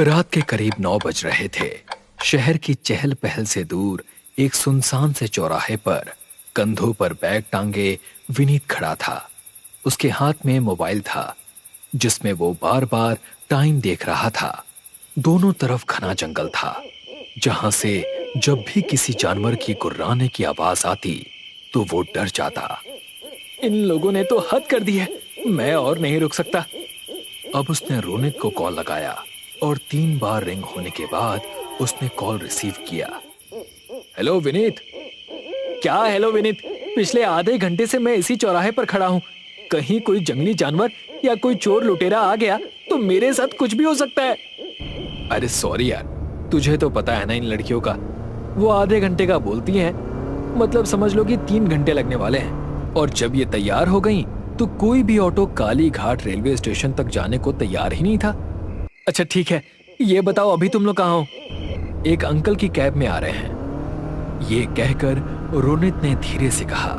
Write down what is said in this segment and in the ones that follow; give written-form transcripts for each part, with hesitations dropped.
रात के करीब 9 बज रहे थे। शहर की चहल पहल से दूर एक सुनसान से चौराहे पर कंधों पर बैग टांगे विनीत खड़ा था। उसके हाथ में मोबाइल था जिसमें वो बार बार टाइम देख रहा था। दोनों तरफ घना जंगल था जहां से जब भी किसी जानवर की गुर्राने की आवाज आती तो वो डर जाता। इन लोगों ने तो हद कर दी है, मैं और नहीं रुक सकता। अब उसने रोनित को कॉल लगाया और 3 बार रिंग होने के बाद उसने कॉल रिसीव किया। हेलो विनीत। क्या हेलो विनीत, पिछले आधे घंटे से मैं इसी चौराहे पर खड़ा हूँ। कहीं कोई जंगली जानवर या कोई चोर लुटेरा आ गया तो मेरे साथ कुछ भी हो सकता है। अरे सॉरी यार, तुझे तो पता है ना इन लड़कियों का, वो आधे घंटे का बोलती हैं, मतलब समझ लो कि 3 घंटे लगने वाले हैं। और जब ये तैयार हो गई तो कोई भी auto Kali Ghat railway station तक जाने को तैयार ही नहीं था। अच्छा ठीक है, ये बताओ अभी तुम लोग कहाँ हो? एक अंकल की कैब में आ रहे हैं। ये कहकर रोनित ने धीरे से कहा,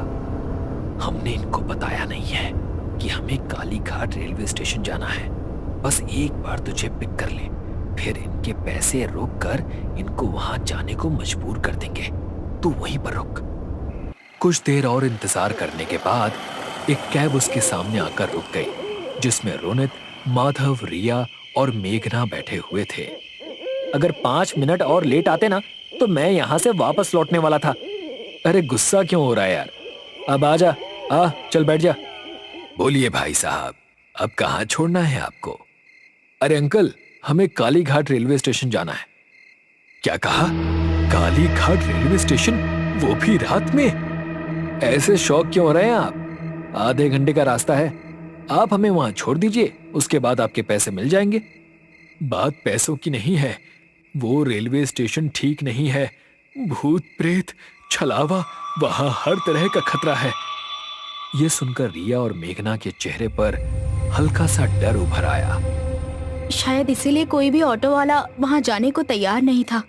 हमने इनको बताया नहीं है कि हमें काली घाट रेलवे स्टेशन जाना है। बस एक बार तुझे पिक कर ले, फिर इनके पैसे रोक कर इनको वहां जाने को मजबूर कर देंगे। तू वहीं पर रुक। कुछ देर और इंतजार करने के बाद एक कैब उसके सामने आकर रुक गई जिसमें रोनित, माधव, रिया और मेघना बैठे हुए थे। अगर 5 मिनट और लेट आते ना तो मैं यहाँ से वापस लौटने वाला था। अरे गुस्सा क्यों हो रहा है यार? अब आजा, चल बैठ जा। बोलिए भाई साहब, अब कहाँ छोड़ना है आपको? अरे अंकल, हमें काली घाट रेलवे स्टेशन जाना है। क्या कहा? काली घाट रेलवे स्टेशन, वो भी रात में? ऐसे शौक क्यों हो रहे हैं आप? आधे घंटे का रास्ता है, आप हमें वहां छोड़ दीजिए, उसके बाद आपके पैसे मिल जाएंगे। बात पैसों की नहीं है, वो रेलवे स्टेशन ठीक नहीं है। भूत प्रेत छलावा, वहां हर तरह का खतरा है। यह सुनकर रिया और मेघना के चेहरे पर हल्का सा डर उभर आया। शायद इसीलिए कोई भी ऑटो वाला वहां जाने को तैयार नहीं था।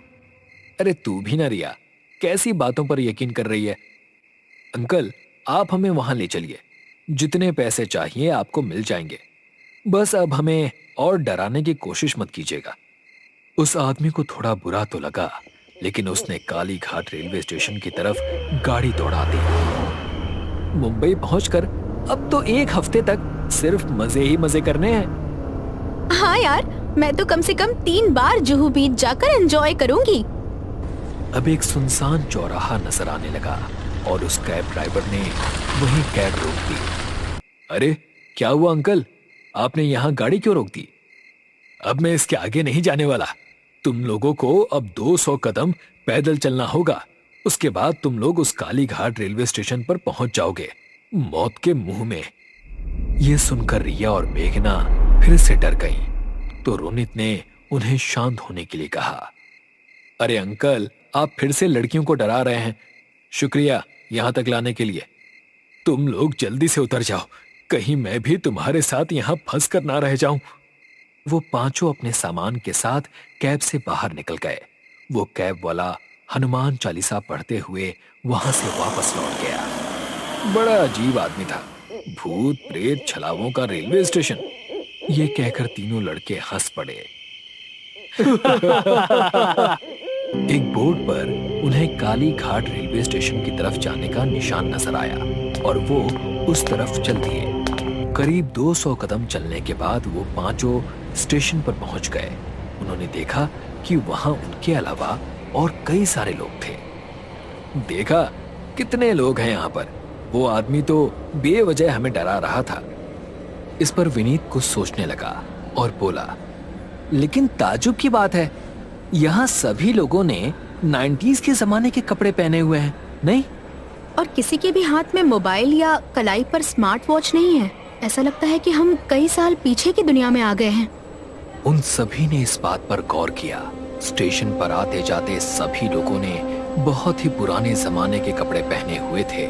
अरे तू भी ना रिया, कैसी बातों पर यकीन कर रही है? अंकल, आप हमें वहां ले चलिए, जितने पैसे चाहिए आपको मिल जाएंगे। बस अब हमें और डराने की कोशिश मत कीजिएगा। उस आदमी को थोड़ा बुरा तो लगा, लेकिन उसने काली घाट रेलवे स्टेशन की तरफ गाड़ी दौड़ा दी। मुंबई पहुंचकर अब तो 1 हफ्ते तक सिर्फ मजे ही मजे करने हैं। हाँ यार, मैं तो कम से कम 3 बार जुहू बीच जाकर एंजॉय करूंगी। अब एक सुनसान चौराहा नजर आने लगा और उस कैब ड्राइवर ने वहीं कैब रोक दी। अरे क्या हुआ अंकल, आपने यहाँ गाड़ी क्यों रोक दी? अब मैं इसके आगे नहीं जाने वाला। तुम लोगों को अब 200 कदम पैदल चलना होगा, उसके बाद तुम लोग उस काली घाट रेलवे स्टेशन पर पहुंच जाओगे, मौत के मुंह में। यह सुनकर रिया और मेघना फिर से डर गईं, तो रोनित ने उन्हें शांत होने के लिए कहा, अरे अंकल, आप फिर से लड़कियों को डरा रहे हैं। शुक्रिया यहां तक लाने के लिए। तुम लोग जल्दी से उतर जाओ, कहीं मैं भी तुम्हारे साथ यहां फंस कर ना रह जाऊं। वो पांचों अपने सामान के साथ कैब से बाहर निकल गए। वो कैब वाला हनुमान चालीसा पढ़ते हुए वहां से वापस लौट गया। बड़ा अजीब आदमी था, भूत प्रेत छलावों का रेलवे स्टेशन। ये कहकर तीनों लड़के हंस पड़े। एक बोर्ड पर उन्हें काली घाट रेलवे स्टेशन की तरफ जाने का निशान नजर आया और वो उस तरफ चल दिए। करीब 200 कदम चलने के बाद वो पांचों स्टेशन पर पहुंच गए। उन्होंने देखा कि वहां उनके अलावा और कई सारे लोग थे। देखा कितने लोग हैं यहाँ पर, वो आदमी तो बेवजह हमें डरा रहा था। इस पर विनीत कुछ सोचने लगा और बोला, लेकिन ताजुब की बात है, यहाँ सभी लोगों ने 90s के जमाने के कपड़े पहने हुए हैं, नहीं? और किसी के भी हाथ में मोबाइल या कलाई पर स्मार्ट वॉच नहीं है। ऐसा लगता है कि हम कई साल पीछे की दुनिया में आ गए हैं। उन सभी ने इस बात पर गौर किया। स्टेशन पर आते जाते सभी लोगों ने बहुत ही पुराने जमाने के कपड़े पहने हुए थे।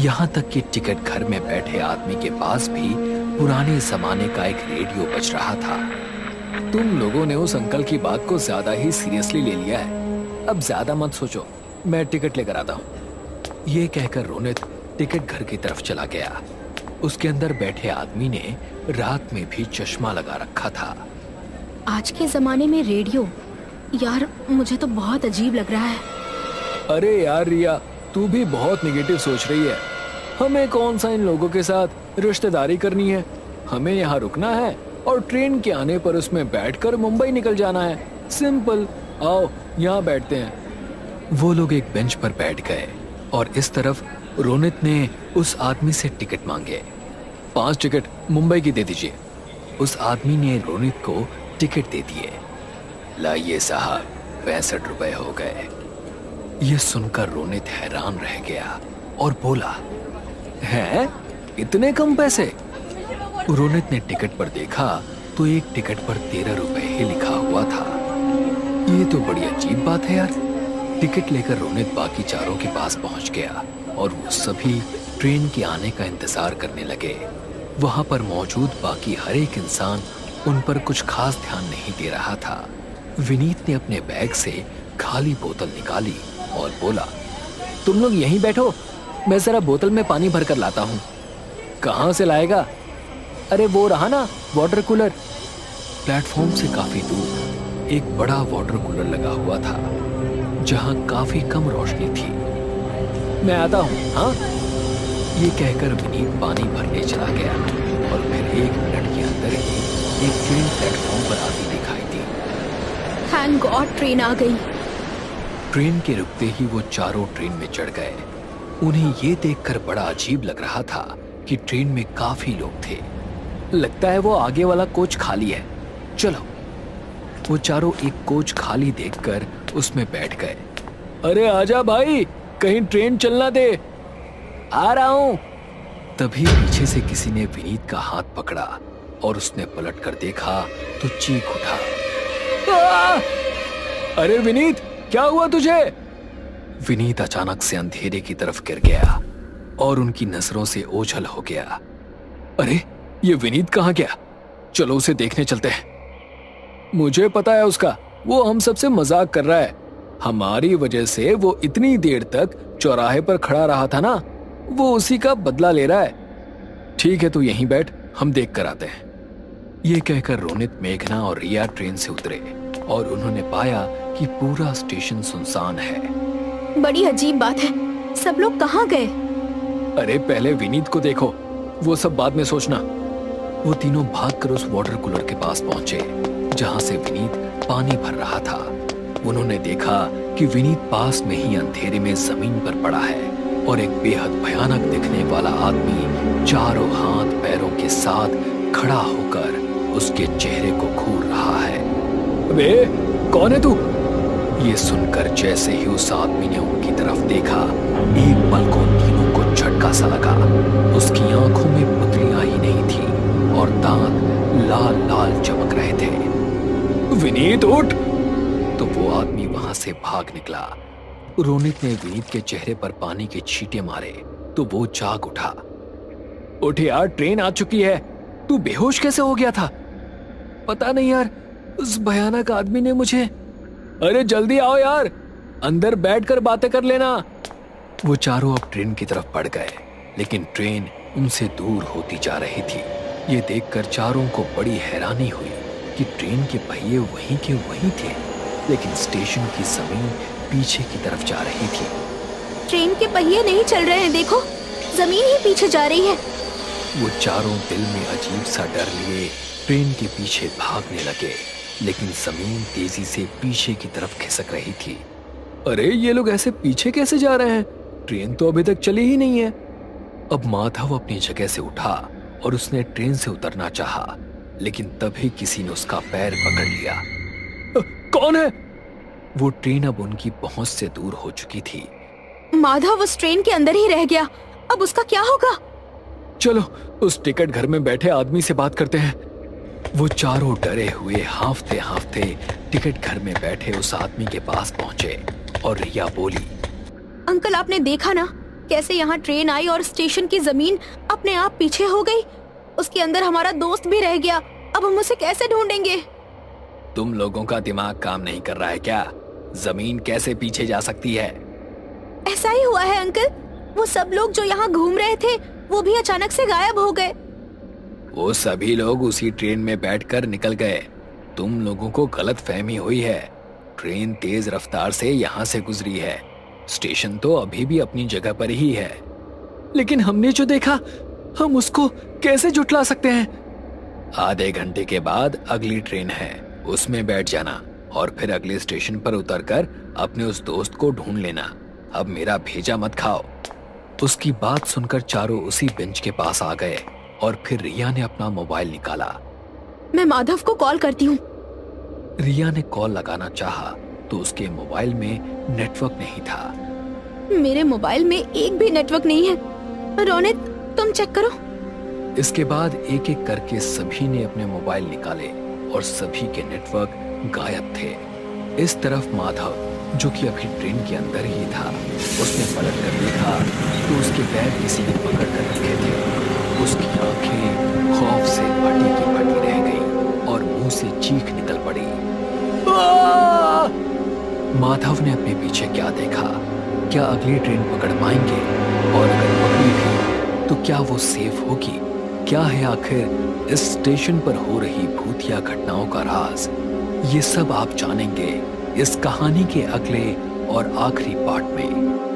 यहाँ तक कि टिकट घर में बैठे आदमी के पास भी पुराने जमाने का एक रेडियो बज रहा था। तुम लोगों ने उस अंकल की बात को ज्यादा ही सीरियसली ले लिया है। अब ज्यादा मत सोचो, मैं टिकट लेकर आता हूँ। ये कहकर रोनित टिकट घर की तरफ चला गया। उसके अंदर बैठे आदमी ने रात में भी चश्मा लगा रखा था। आज के जमाने में रेडियो, यार मुझे तो बहुत अजीब लग रहा है। अरे यार रिया, तू भी बहुत निगेटिव सोच रही है। हमें कौन सा इन लोगों के साथ रिश्तेदारी करनी है। हमें यहाँ रुकना है और ट्रेन के आने पर उसमें बैठकर मुंबई निकल जाना है। सिंपल। आओ यहाँ बैठते हैं। वो लोग एक बेंच पर बैठ गए और इस तरफ रोनित ने उस आदमी से टिकट मांगे। 5 टिकट मुंबई की दे दीजिए। उस आदमी ने रोनित को टिकट दे दिए। लाइए साहब, 65 रुपए हो गए। ये सुनकर रोनित हैरान रह गया और बोला, हैं? इतने कम पैसे? रोनित ने टिकट पर देखा तो एक टिकट पर 13 रुपए ही लिखा हुआ था। ये तो बड़ी अजीब बात है यार। टिकट लेकर रोनित बाकी चारों के पास पहुंच गया और वो सभी ट्रेन के आने का इंतजार करने लगे। वहां पर मौजूद बाकी हर एक इंसान उन पर कुछ खास ध्यान नहीं दे रहा था। विनीत ने अपने बैग से खाली बोतल निकाली और बोला, तुम लोग यहीं बैठो, मैं जरा बोतल में पानी भर कर लाता हूँ। कहाँ से लाएगा? अरे वो रहा ना वाटर कूलर। प्लेटफॉर्म से काफी दूर एक बड़ा वाटर कूलर लगा हुआ था जहाँ काफी कम रोशनी थी। मैं आता हूँ। हाँ, ये कहकर विनीत पानी भरने चला गया और फिर 1 मिनट के अंदर ही एक ट्रेन प्लेटफॉर्म पर आती दिखाई दी। थैंक गॉड ट्रेन आ गई। ट्रेन के रुकते ही वो चारों ट्रेन में चढ़ गए। उन्हें ये देखकर बड़ा अजीब लग रहा था कि ट्रेन में काफी लोग थे। लगता है वो आगे वाला कोच खाली है, चलो। वो चारों एक कोच खाली देखकर उसमें बैठ गए। अरे आजा भाई, कहीं ट्रेन चलना दे। आ रहा हूं। तभी पीछे से किसी ने विनीत का हाथ पकड़ा और उसने पलट कर देखा तो चीख उठा, अरे विनीत, क्या हुआ तुझे? विनीत अचानक से अंधेरे की तरफ गिर गया और उनकी नजरों से ओझल हो गया। अरे ये विनीत कहाँ गया? चलो उसे देखने चलते हैं। मुझे पता है उसका, वो हम सबसे मजाक कर रहा है। हमारी वजह से वो इतनी देर तक चौराहे पर खड़ा रहा था ना, वो उसी का बदला ले रहा है। ठीक है, तू यहीं बैठ, हम देख कर आते हैं। ये कहकर रोनित, मेघना और रिया ट्रेन से उतरे और उन्होंने पाया कि पूरा स्टेशन सुनसान है। बड़ी अजीब बात है, सब लोग कहाँ गए? अरे पहले विनीत को देखो, वो सब बाद में सोचना। वो तीनों भागकर उस वाटर कूलर के पास पहुंचे जहां से विनीत पानी भर रहा था। उन्होंने देखा कि विनीत पास में ही अंधेरे में जमीन पर पड़ा है और एक बेहद भयानक दिखने वाला आदमी चारों हाथ पैरों के साथ खड़ा होकर उसके चेहरे को घूर रहा है। अबे कौन है तू? ये सुनकर जैसे ही उस आदमी ने उनकी तरफ देखा, एक पल को तीनों को झटका सा लगा। उसकी आंखों में पुतलियां ही नहीं थी और दांत लाल लाल चमक रहे थे। विनीत उठ! तो वो आदमी वहां से भाग निकला। रोनित ने विनीत के चेहरे पर पानी के छींटे मारे तो वो जाग उठा। उठ यार, ट्रेन आ चुकी है। तू बेहोश कैसे हो गया था? पता नहीं यार, उस भयानक आदमी ने मुझे। अरे जल्दी आओ यार, अंदर बैठकर बातें कर लेना। वो चारों अब ट्रेन की तरफ बढ़ गए, लेकिन ट्रेन उनसे दूर होती जा रही थी। ये देखकर चारों को बड़ी हैरानी हुई कि ट्रेन के पहिए वहीं के वहीं थे, लेकिन स्टेशन की जमीन पीछे की तरफ जा रही थी। ट्रेन के पहिए नहीं चल रहे हैं, देखो जमीन ही पीछे जा रही है। वो चारों दिल में अजीब सा डर लिए ट्रेन के पीछे भागने लगे, लेकिन जमीन तेजी से पीछे की तरफ खिसक रही थी। अरे ये लोग ऐसे पीछे कैसे जा रहे हैं? ट्रेन तो अभी तक चली ही नहीं है। अब माधव अपनी जगह से उठा और उसने ट्रेन से उतरना चाहा, लेकिन तभी किसी ने उसका पैर पकड़ लिया। कौन है? वो ट्रेन अब उनकी पहुंच से दूर हो चुकी थी। माधव उस ट्रेन के अंदर ही रह गया, अब उसका क्या होगा? चलो उस टिकट घर में बैठे आदमी से बात करते हैं। वो चारों डरे हुए हांफते हांफते टिकट घर में बैठे उस आदमी के पास पहुंचे और रिया बोली, अंकल आपने देखा ना कैसे यहाँ ट्रेन आई और स्टेशन की जमीन अपने आप पीछे हो गई। उसके अंदर हमारा दोस्त भी रह गया, अब हम उसे कैसे ढूंढेंगे? तुम लोगों का दिमाग काम नहीं कर रहा है क्या? जमीन कैसे पीछे जा सकती है? ऐसा ही हुआ है अंकल, वो सब लोग जो यहाँ घूम रहे थे वो भी अचानक से गायब हो गए। वो सभी लोग उसी ट्रेन में बैठकर निकल गए। तुम लोगों को गलत फहमी हुई है। ट्रेन तेज रफ्तार से यहाँ से गुजरी है। स्टेशन तो अभी भी अपनी जगह पर ही है। लेकिन हमने जो देखा, हम उसको कैसे जुटला सकते हैं? आधे घंटे के बाद अगली ट्रेन है, उसमें बैठ जाना और फिर अगले स्टेशन पर उतरकर अपने उस दोस्त को ढूंढ लेना। अब मेरा भेजा मत खाओ। उसकी बात सुनकर चारों उसी बेंच के पास आ गए और फिर रिया ने अपना मोबाइल निकाला। मैं माधव को कॉल करती हूँ। रिया ने कॉल लगाना चाहा तो उसके मोबाइल में नेटवर्क नहीं था। मेरे मोबाइल में एक भी नेटवर्क नहीं है। रोनित, तुम चेक करो। इसके बाद एक एक करके सभी ने अपने मोबाइल निकाले और सभी के नेटवर्क गायब थे। इस तरफ माधव, जो कि अभी ट्रेन के अंदर ही था, उसने पलट कर देखा तो उसके पैर किसी ने पकड़ कर रखे थे। उसकी आंखें खौफ से फटी की फटी रह गई और मुंह से चीख निकल पड़ी। माधव ने अपने पीछे क्या देखा? क्या अगली ट्रेन पकड़ पाएंगे? और अगर पकड़ी भी तो क्या वो सेफ होगी? क्या है आखिर इस स्टेशन पर हो रही भूतिया घटनाओं का राज? ये सब आप जानेंगे इस कहानी के अगले और आखिरी पार्ट में।